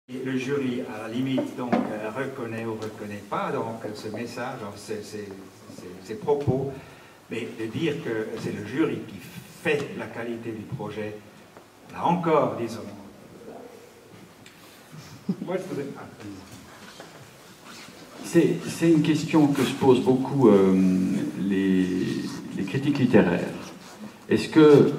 Le jury, à la limite, donc, reconnaît ou ne reconnaît pas donc, ce message, ces propos, mais de dire que c'est le jury qui fait la qualité du projet, là encore, disons. Moi, je voudrais... C'est une question que se posent beaucoup les critiques littéraires. Est-ce que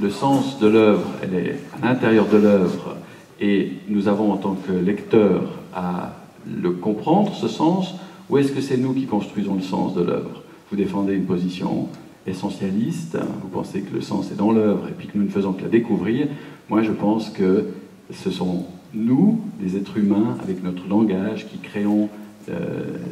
le sens de l'œuvre, elle est à l'intérieur de l'œuvre, et nous avons en tant que lecteurs à le comprendre, ce sens, ou est-ce que c'est nous qui construisons le sens de l'œuvre? Vous défendez une position essentialiste, vous pensez que le sens est dans l'œuvre et puis que nous ne faisons que la découvrir. Moi, je pense que ce sont nous, les êtres humains, avec notre langage, qui créons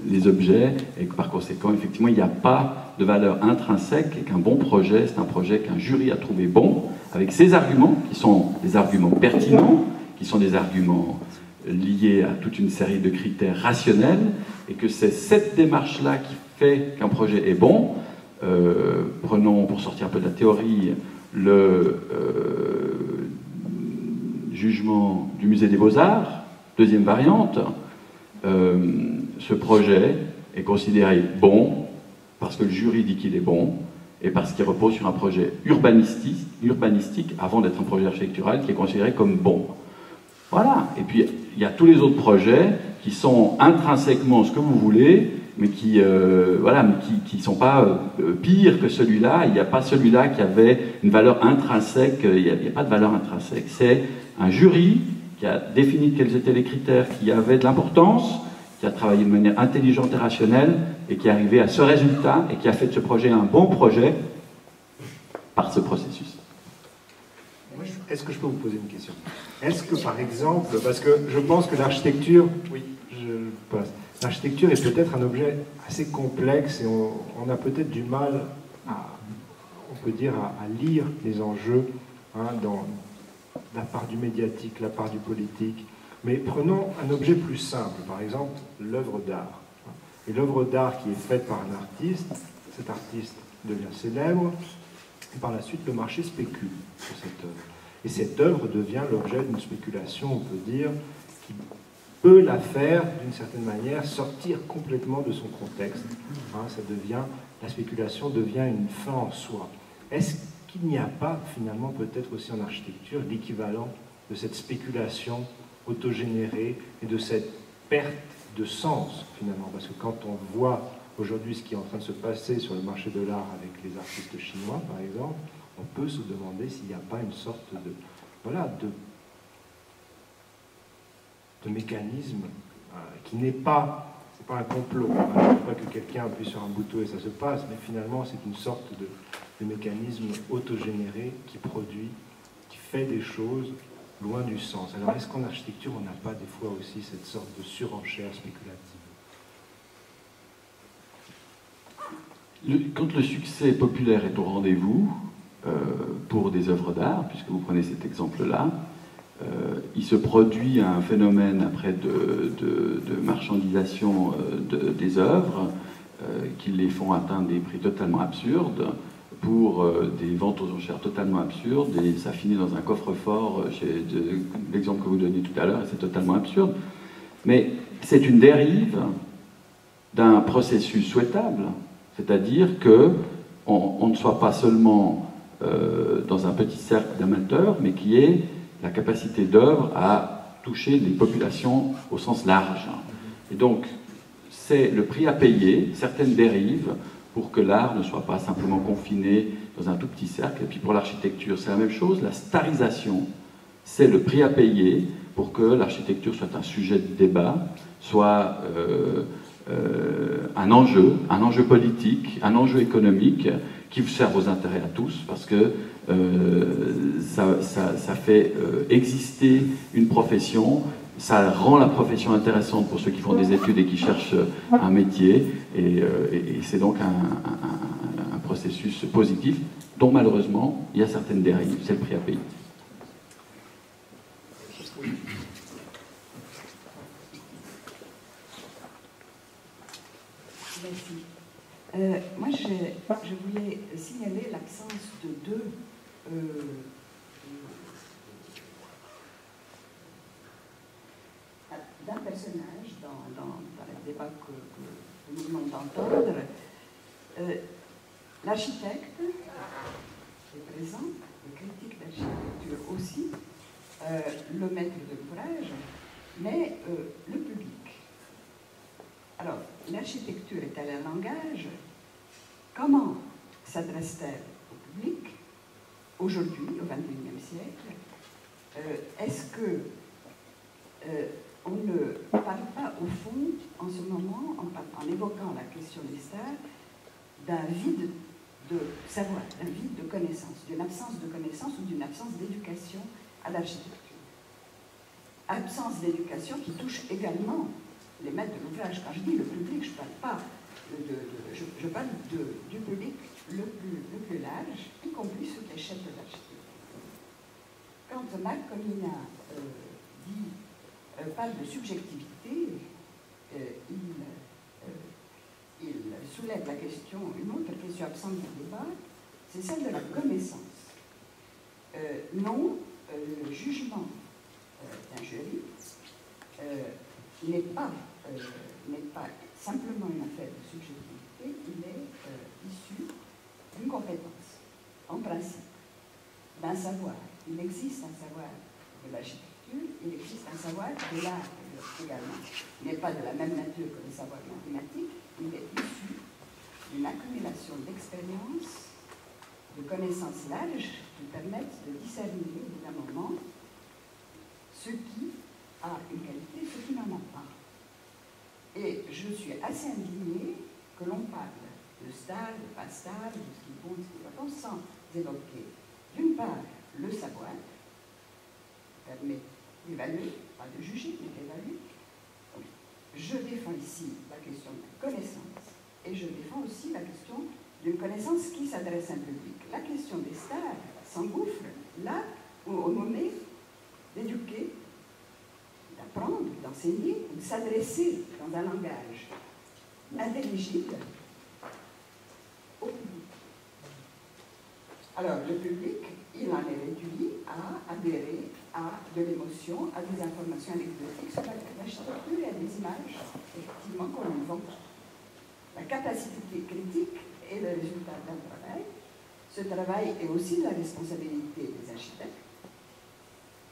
les objets, et que par conséquent, effectivement, il n'y a pas de valeur intrinsèque, et qu'un bon projet, c'est un projet qu'un jury a trouvé bon, avec ses arguments, qui sont des arguments pertinents, qui sont des arguments liés à toute une série de critères rationnels, et que c'est cette démarche-là qui fait qu'un projet est bon. Prenons, pour sortir un peu de la théorie, le jugement du Musée des Beaux-Arts, deuxième variante. Ce projet est considéré bon parce que le jury dit qu'il est bon et parce qu'il repose sur un projet urbanistique avant d'être un projet architectural qui est considéré comme bon. Voilà. Et puis, il y a tous les autres projets qui sont intrinsèquement ce que vous voulez, mais qui ne sont pas pires que celui-là. Il n'y a pas celui-là qui avait une valeur intrinsèque. Il n'y a pas de valeur intrinsèque. C'est un jury qui a défini quels étaient les critères qui avaient de l'importance, qui a travaillé de manière intelligente et rationnelle, et qui est arrivé à ce résultat, et qui a fait de ce projet un bon projet par ce processus. Est-ce que je peux vous poser une question? Est-ce que, par exemple, parce que je pense que l'architecture, oui, je passe. L'architecture est peut-être un objet assez complexe, et on a peut-être du mal on peut dire, à lire les enjeux dans la part du médiatique, la part du politique. Mais prenons un objet plus simple, par exemple l'œuvre d'art. Et l'œuvre d'art qui est faite par un artiste, cet artiste devient célèbre, et par la suite le marché spécule sur cette œuvre. Et cette œuvre devient l'objet d'une spéculation, on peut dire, qui peut la faire, d'une certaine manière, sortir complètement de son contexte. La spéculation devient une fin en soi. Est-ce qu'il n'y a pas, finalement, peut-être aussi en architecture, l'équivalent de cette spéculation autogénérée et de cette perte de sens, finalement? Parce que quand on voit aujourd'hui ce qui est en train de se passer sur le marché de l'art avec les artistes chinois, par exemple, on peut se demander s'il n'y a pas une sorte de mécanisme qui n'est pas, c'est pas un complot, il ne faut pas que quelqu'un appuie sur un bouton et ça se passe, mais finalement c'est une sorte de mécanisme autogénéré qui produit, qui fait des choses loin du sens. Alors est-ce qu'en architecture on n'a pas des fois aussi cette sorte de surenchère spéculative? Quand le succès populaire est au rendez-vous, pour des œuvres d'art, puisque vous prenez cet exemple-là, il se produit un phénomène après de marchandisation des œuvres qui les font atteindre des prix totalement absurdes, pour des ventes aux enchères totalement absurdes, et ça finit dans un coffre-fort, l'exemple que vous donniez tout à l'heure, et c'est totalement absurde. Mais c'est une dérive d'un processus souhaitable, c'est-à-dire qu'on ne soit pas seulement dans un petit cercle d'amateurs, mais qui ait la capacité d'œuvre à toucher les populations au sens large. Et donc, c'est le prix à payer, certaines dérives, pour que l'art ne soit pas simplement confiné dans un tout petit cercle. Et puis pour l'architecture, c'est la même chose. La starisation, c'est le prix à payer pour que l'architecture soit un sujet de débat, soit un enjeu politique, un enjeu économique, qui vous servent aux intérêts à tous, parce que ça fait exister une profession, ça rend la profession intéressante pour ceux qui font des études et qui cherchent un métier, et c'est donc un processus positif, dont malheureusement, il y a certaines dérives, c'est le prix à payer. Moi, je voulais signaler l'absence de deux d'un personnage dans le débat que nous venons d'entendre. L'architecte est présent, le critique d'architecture aussi, le maître de l'ouvrage, mais le public. Alors, l'architecture est-elle un langage? Comment s'adresse-t-elle au public aujourd'hui, au XXIe siècle? Est-ce que on ne parle pas, au fond, en ce moment, en évoquant la question des stars, d'un vide de savoir, d'un vide de connaissance, d'une absence de connaissance ou d'une absence d'éducation à l'architecture? Absence d'éducation qui touche également les maîtres de l'ouvrage. Quand je dis le public, je ne parle pas je parle du public le plus large, y compris sur l'échelle de l'architecture. Quand Marc Comina parle de subjectivité, il soulève la question, une autre question absente du débat, c'est celle de la connaissance. Non, le jugement d'un jury n'est pas simplement une affaire de subjectivité, il est issu d'une compétence, en principe, d'un savoir. Il existe un savoir de l'architecture, il existe un savoir de l'art également. Il n'est pas de la même nature que le savoir mathématique, il est issu d'une accumulation d'expériences, de connaissances larges qui permettent de discerner au bout d'un moment ce qui a une qualité, ce qui n'en a pas. Et je suis assez indignée que l'on parle de stars, de pas stars, de ce qui compte, ce qui va pas, sans évoquer, d'une part, le savoir, qui permet d'évaluer, pas de juger, mais d'évaluer. Je défends ici la question de la connaissance, et je défends aussi la question d'une connaissance qui s'adresse à un public. La question des stars s'engouffre là où on est d'éduquer, d'apprendre, d'enseigner, de s'adresser dans un langage intelligible au public. Alors, le public, il en est réduit à adhérer à de l'émotion, à des informations anecdotiques sur l'architecture et à des images, effectivement, qu'on lui vend. La capacité critique est le résultat d'un travail. Ce travail est aussi de la responsabilité des architectes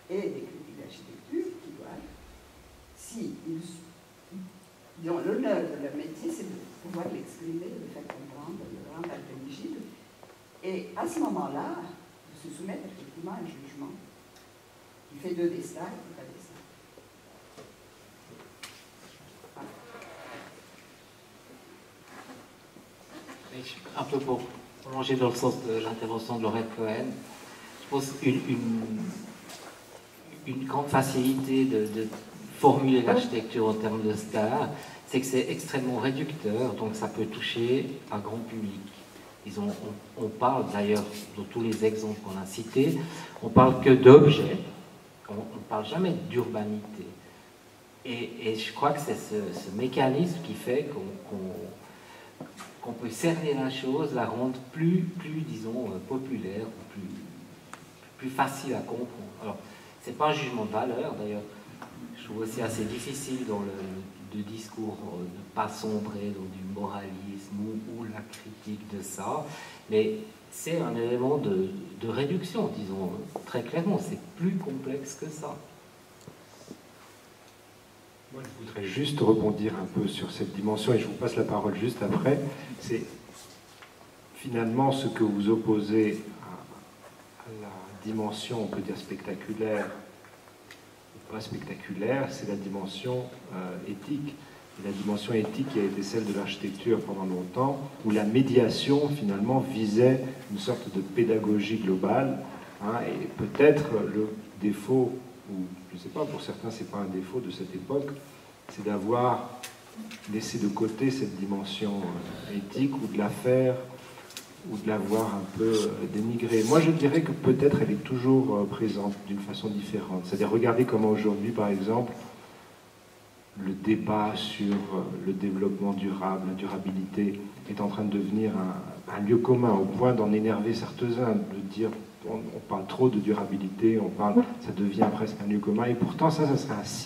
et des critiques d'architecture qui doivent, dont l'honneur de leur métier, c'est de pouvoir l'exprimer, de le faire comprendre, de le rendre intelligible, et à ce moment-là, de se soumettre effectivement à un jugement qui fait d'eux des stars ou pas des stars. Un peu pour prolonger dans le sens de l'intervention de Laurette Cohen, je pense une grande facilité de formuler l'architecture en termes de stars, c'est que c'est extrêmement réducteur, donc ça peut toucher un grand public. On parle d'ailleurs, dans tous les exemples qu'on a cités, on parle que d'objets, on ne parle jamais d'urbanité. Et je crois que c'est ce mécanisme qui fait qu'on peut cerner la chose, la rendre plus disons, populaire, plus facile à comprendre. Alors, ce n'est pas un jugement de valeur, d'ailleurs. Je trouve aussi assez difficile dans le discours de ne pas sombrer dans du moralisme ou la critique de ça, mais c'est un élément de réduction, disons, très clairement. C'est plus complexe que ça. Moi, je voudrais juste rebondir un peu sur cette dimension, et je vous passe la parole juste après. C'est finalement ce que vous opposez à la dimension, on peut dire spectaculaire, ou pas spectaculaire, c'est la dimension éthique. Et la dimension éthique qui a été celle de l'architecture pendant longtemps, où la médiation finalement visait une sorte de pédagogie globale, hein, et peut-être le défaut, ou je ne sais pas, pour certains c'est pas un défaut de cette époque, c'est d'avoir laissé de côté cette dimension éthique, ou de la faire, ou de l'avoir un peu dénigrée. Moi je dirais que peut-être elle est toujours présente d'une façon différente. C'est-à-dire regardez comment aujourd'hui par exemple le débat sur le développement durable, la durabilité, est en train de devenir un lieu commun, au point d'en énerver certains, de dire on parle trop de durabilité, ça devient presque un lieu commun, et pourtant ça serait un signe